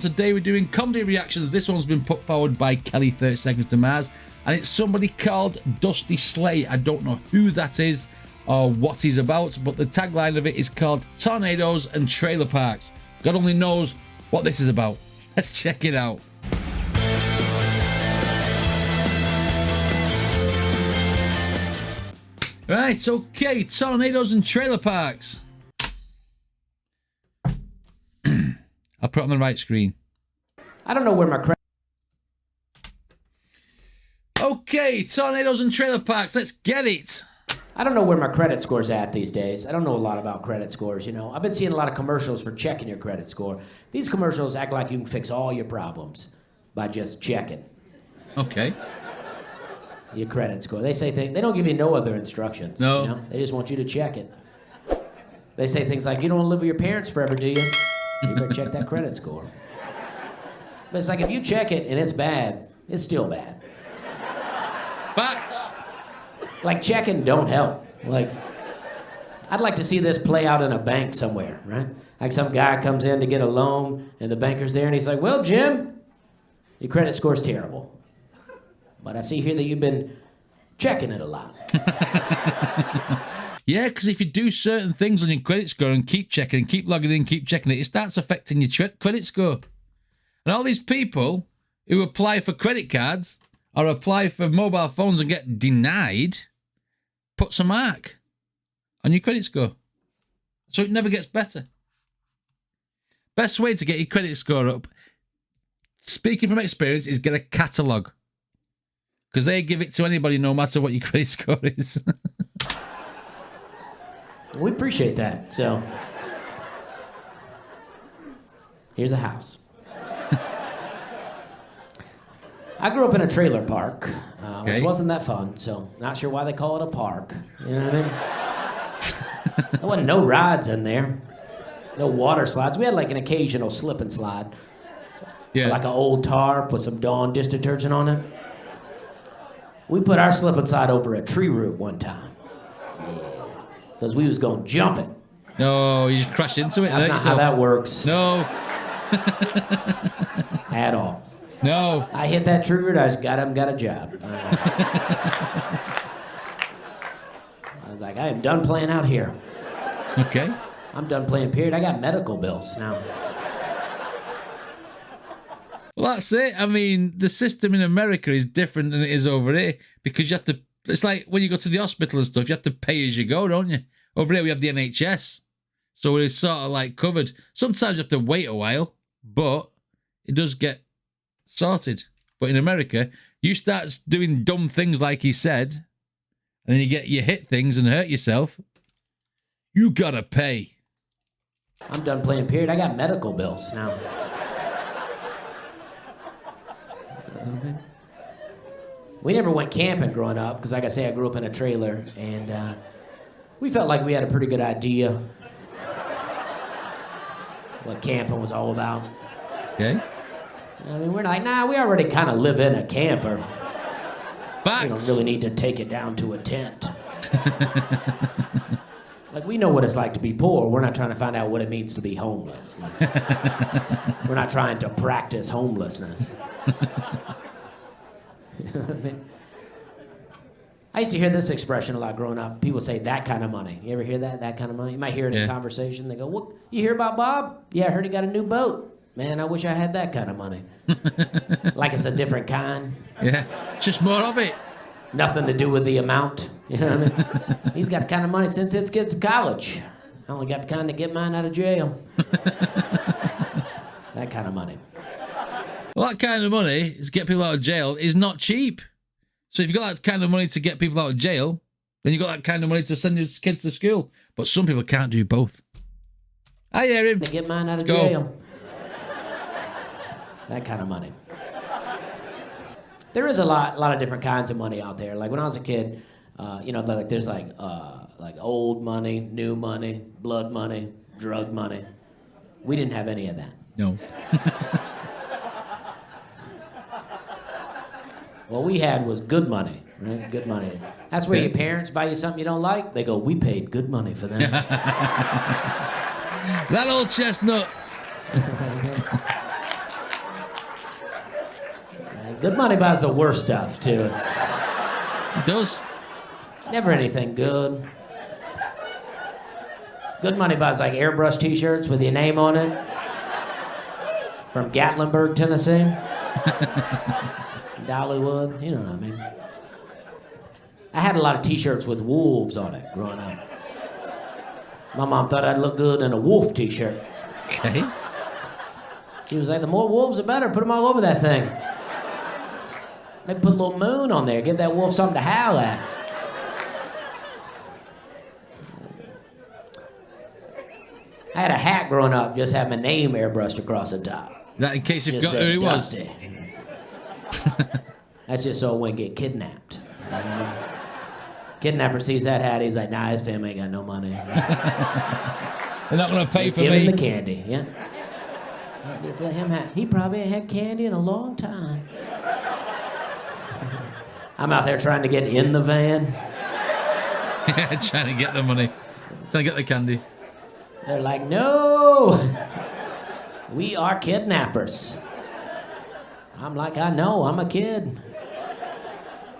Today we're doing comedy reactions. This one's been put forward by Kelly 30 Seconds to Mars, and it's somebody called Dusty Slay. I don't know who that is or what he's about, but the tagline of it is called Tornadoes and Trailer Parks. God only knows what this is about. Let's check it out. Right, okay, tornadoes and trailer parks. I'll put it on the right screen. I don't know where my credit. Okay, tornadoes and trailer parks. Let's get it. I don't know where my credit score's at these days. I don't know a lot about credit scores, you know. I've been seeing a lot of commercials for checking your credit score. These commercials act like you can fix all your problems by just checking Okay. your credit score. They say things, they don't give you no other instructions. No. You know? They just want you to check it. They say things like, you don't want to live with your parents forever, do you? You better check that credit score. But it's like, if you check it and it's bad, it's still bad. Facts. Like, checking don't help. Like, I'd like to see this play out in a bank somewhere, right? Like some guy comes in to get a loan, and the banker's there, and he's like, well, Jim, your credit score's terrible. But I see here that you've been checking it a lot. Yeah, because if you do certain things on your credit score and keep checking and keep logging in, keep checking it, it starts affecting your credit score. And all these people who apply for credit cards or apply for mobile phones and get denied, puts a mark on your credit score. So it never gets better. Best way to get your credit score up, speaking from experience, is get a catalogue. Because they give it to anybody no matter what your credit score is. We appreciate that. So, here's a house. I grew up in a trailer park, which wasn't that fun, so not sure why they call it a park. You know what I mean? There wasn't no rides in there. No water slides. We had like an occasional slip and slide. Yeah. Like an old tarp with some Dawn dish detergent on it. We put our slip and slide over a tree root one time. Because we was going jumping. No, you just crashed into it. That's not how that works. No. At all. No. I hit that tree root, I just got up and got a job. I was like, I am done playing out here. Okay. I'm done playing, period. I got medical bills now. Well, that's it. I mean, the system in America is different than it is over here because you have to, it's like when you go to the hospital and stuff, you have to pay as you go, don't you? Over here we have the NHS. So we're sort of like covered. Sometimes you have to wait a while, but it does get sorted. But in America, you start doing dumb things like he said, and then you hit things and hurt yourself, you gotta pay. I'm done playing, period. I got medical bills now. We never went camping growing up because, like I say, I grew up in a trailer, and we felt like we had a pretty good idea what camping was all about. Okay. I mean, we're like, nah, we already kind of live in a camper. Facts. We don't really need to take it down to a tent. Like, we know what it's like to be poor. We're not trying to find out what it means to be homeless. Like, we're not trying to practice homelessness. You know what I mean? I used to hear this expression a lot growing up. People say, that kind of money. You ever hear that? That kind of money? You might hear it in conversation. They go, what? You hear about Bob? Yeah, I heard he got a new boat. Man, I wish I had that kind of money. Like it's a different kind. Yeah, just more of it. Nothing to do with the amount. You know what I mean? He's got the kind of money since his kids in college. I only got the kind to get mine out of jail. That kind of money. Well, that kind of money is get people out of jail is not cheap. So if you've got that kind of money to get people out of jail, then you've got that kind of money to send your kids to school. But some people can't do both. I hear him. To get mine out of jail. That kind of money. There is a lot of different kinds of money out there. Like when I was a kid, you know, like there's like old money, new money, blood money, drug money. We didn't have any of that. No. What we had was good money, right? Good money. That's where your parents buy you something you don't like. They go, we paid good money for that. That old chestnut. Good money buys the worst stuff, too. It's It does. never anything good. Good money buys like airbrush t-shirts with your name on it. From Gatlinburg, Tennessee. Dollywood, you know what I mean. I had a lot of t-shirts with wolves on it growing up. My mom thought I'd look good in a wolf t-shirt. Okay. She was like, the more wolves, the better. Put them all over that thing. Maybe put a little moon on there. Give that wolf something to howl at. I had a hat growing up, just had my name airbrushed across the top. That in case you've Just got who said it was. Dusty. That's just so I wouldn't get kidnapped. Kidnapper sees that hat, he's like, nah, his family ain't got no money. They're not going to pay Just for give me. him the candy, yeah. Just let him have. He probably ain't had candy in a long time. I'm out there trying to get in the van. Yeah, trying to get the money. Trying to get the candy. They're like, no, we are kidnappers. I'm like, I know, I'm a kid.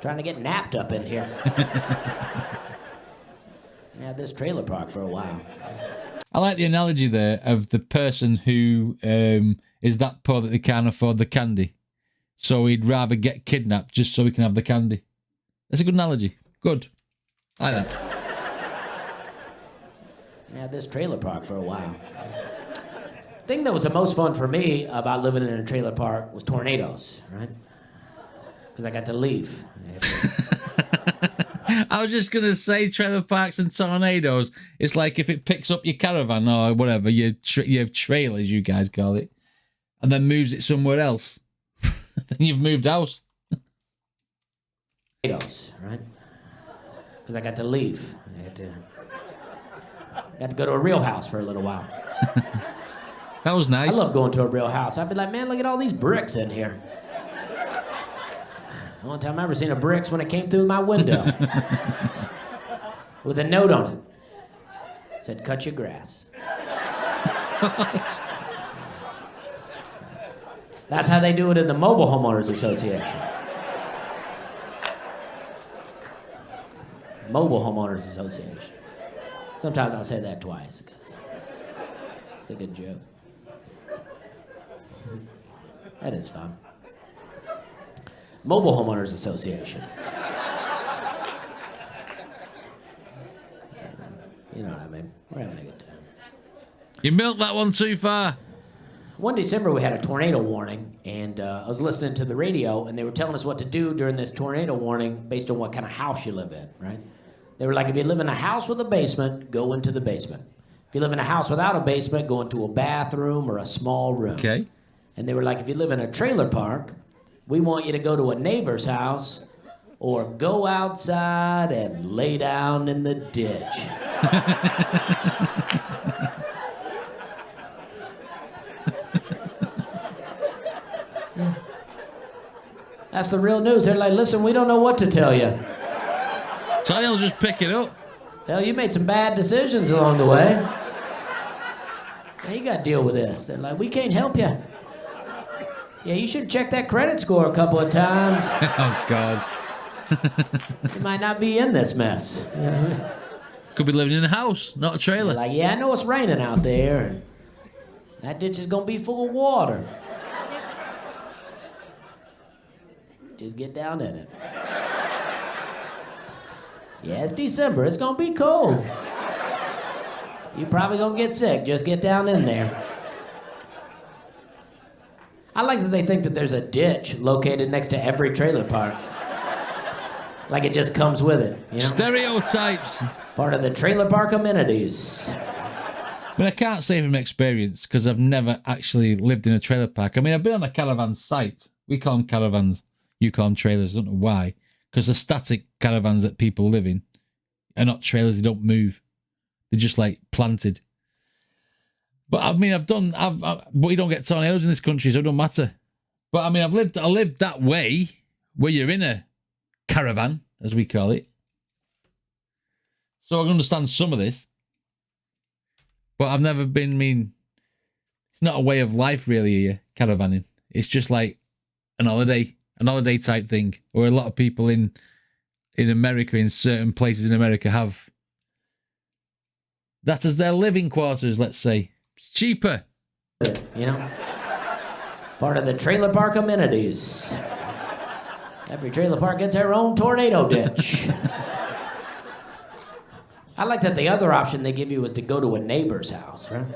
Trying to get napped up in here. I had this trailer park for a while. I like the analogy there of the person who is that poor that they can't afford the candy. So he'd rather get kidnapped just so he can have the candy. That's a good analogy. Good. I like that. I had this trailer park for a while. The thing that was the most fun for me about living in a trailer park was tornadoes, right? Because I got to leave. I was just going to say trailer parks and tornadoes. It's like if it picks up your caravan or whatever, your trailer, as you guys call it, and then moves it somewhere else. Then you've moved house. Tornadoes, right? Because I got to leave. I had to go to a real house for a little while. That was nice. I love going to a real house. I'd be like, man, look at all these bricks in here. The only time I ever seen a brick's when it came through my window. With a note on it. It said, cut your grass. What? That's how they do it in the Mobile Homeowners Association. Mobile Homeowners Association. Sometimes I'll say that twice because it's a good joke. That is fun. Mobile Homeowners Association. You know what I mean? We're having a good time. You milked that one too far. One December, we had a tornado warning, and I was listening to the radio, and they were telling us what to do during this tornado warning based on what kind of house you live in, right? They were like, if you live in a house with a basement, go into the basement. If you live in a house without a basement, go into a bathroom or a small room. Okay. And they were like, if you live in a trailer park, we want you to go to a neighbor's house or go outside and lay down in the ditch. That's the real news. They're like, listen, we don't know what to tell you. So they'll just pick it up. Hell, you made some bad decisions along the way. Now you got to deal with this. They're like, we can't help you. Yeah, you should check that credit score a couple of times. Oh, God. You might not be in this mess. Could be living in a house, not a trailer. Like, yeah, I know it's raining out there, and that ditch is going to be full of water. Just get down in it. Yeah, it's December. It's going to be cold. You're probably going to get sick. Just get down in there. I like that they think that there's a ditch located next to every trailer park. Like it just comes with it, you know? Stereotypes. Part of the trailer park amenities. I mean, I can't say from experience because I've never actually lived in a trailer park. I mean, I've been on a caravan site. We call them caravans. You call them trailers. I don't know why. Because the static caravans that people live in are not trailers. They don't move. They're just like planted. But I mean, but we don't get tornadoes in this country, so it don't matter. But I mean, I lived that way where you're in a caravan, as we call it. So I can understand some of this. But I've never been, it's not a way of life really here, caravanning. It's just like an holiday. an holiday type thing, or a lot of people in America, in certain places in America, have that as their living quarters, let's say. It's cheaper. You know? Part of the trailer park amenities. Every trailer park gets their own tornado ditch. I like that the other option they give you is to go to a neighbor's house, right?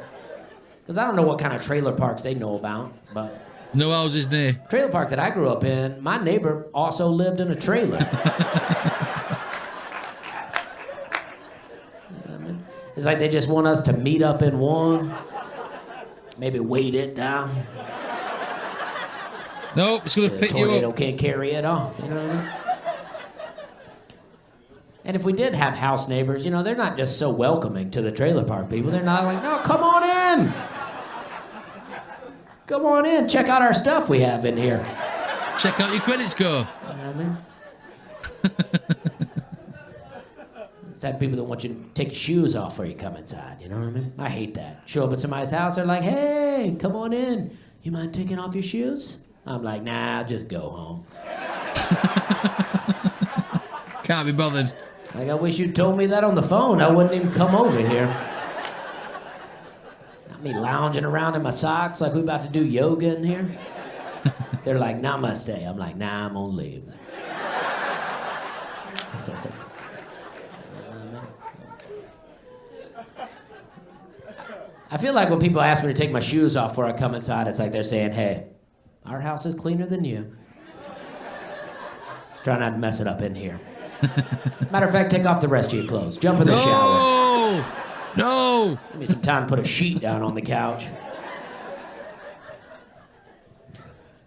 Because I don't know what kind of trailer parks they know about, but... No houses near. Trailer park that I grew up in, my neighbor also lived in a trailer. It's like they just want us to meet up in one, maybe weight it down. Nope, it's going to pick you up. The tornado can't carry it off, you know what I mean? And if we did have house neighbors, you know, they're not just so welcoming to the trailer park people. They're not like, no, come on in. Come on in, check out our stuff we have in here. Check out your credit score. You know what I mean? It's like people that want you to take your shoes off before you come inside, you know what I mean? I hate that. Show up at somebody's house, they're like, hey, come on in. You mind taking off your shoes? I'm like, nah, I'll just go home. Can't be bothered. Like, I wish you'd told me that on the phone. I wouldn't even come over here. Not me lounging around in my socks like we about to do yoga in here. They're like, namaste. I'm like, nah, I'm gonna leave. I feel like when people ask me to take my shoes off before I come inside, it's like they're saying, hey, our house is cleaner than you. Try not to mess it up in here. Matter of fact, take off the rest of your clothes. Jump in the shower. No! Give me some time to put a sheet down on the couch.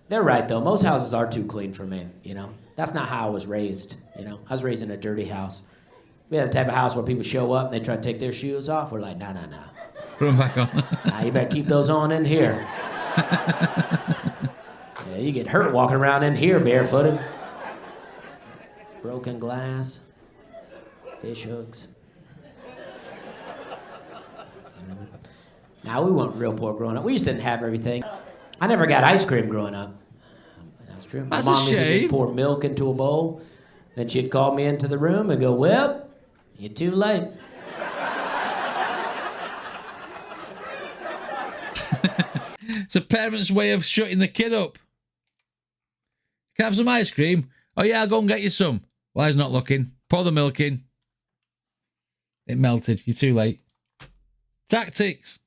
They're right, though. Most houses are too clean for me, you know? That's not how I was raised, you know? I was raised in a dirty house. We had the type of house where people show up and they try to take their shoes off. We're like, nah. Put them back on. Nah, you better keep those on in here. Yeah, you get hurt walking around in here barefooted. Broken glass, fish hooks. Now, we weren't real poor growing up. We just didn't have everything. I never got ice cream growing up. That's true. That's My mom a used to shame. just pour milk into a bowl. Then she'd call me into the room and go, well, you're too late. It's a parent's way of shutting the kid up. Can I have some ice cream? Oh, yeah, I'll go and get you some. Well, he's not looking. Pour the milk in. It melted. You're too late. Tactics.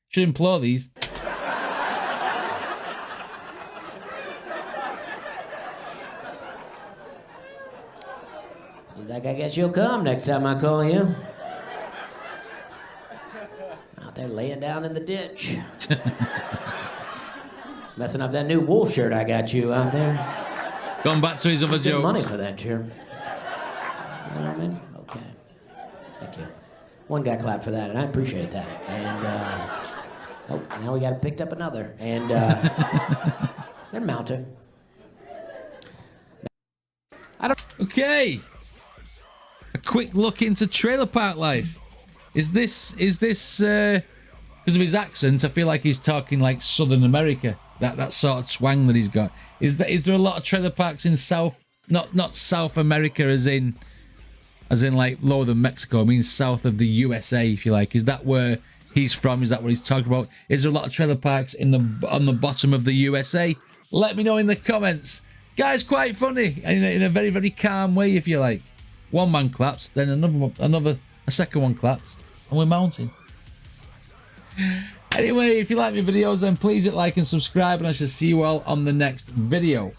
Should employ these. He's like, I guess you'll come next time I call you. Out there laying down in the ditch. Messing up that new wolf shirt I got you out there. Going back to his other Good jokes. money for that shirt. You know what I mean? Okay. Thank you. One guy clapped for that, and I appreciate that. And, now we got picked up another. And, they're mounted. Okay. A quick look into trailer park life. Is this because of his accent? I feel like he's talking like Southern America. That sort of twang that he's got. Is there a lot of trailer parks in not South America as in like lower than Mexico? I mean south of the USA, if you like. Is that where he's from? Is that what he's talking about? Is there a lot of trailer parks on the bottom of the USA? Let me know in the comments. Guys, quite funny in a very, very calm way, if you like. One man claps, then a second one claps, and we're mounting. Anyway, if you like my videos, then please hit like and subscribe, and I shall see you all on the next video.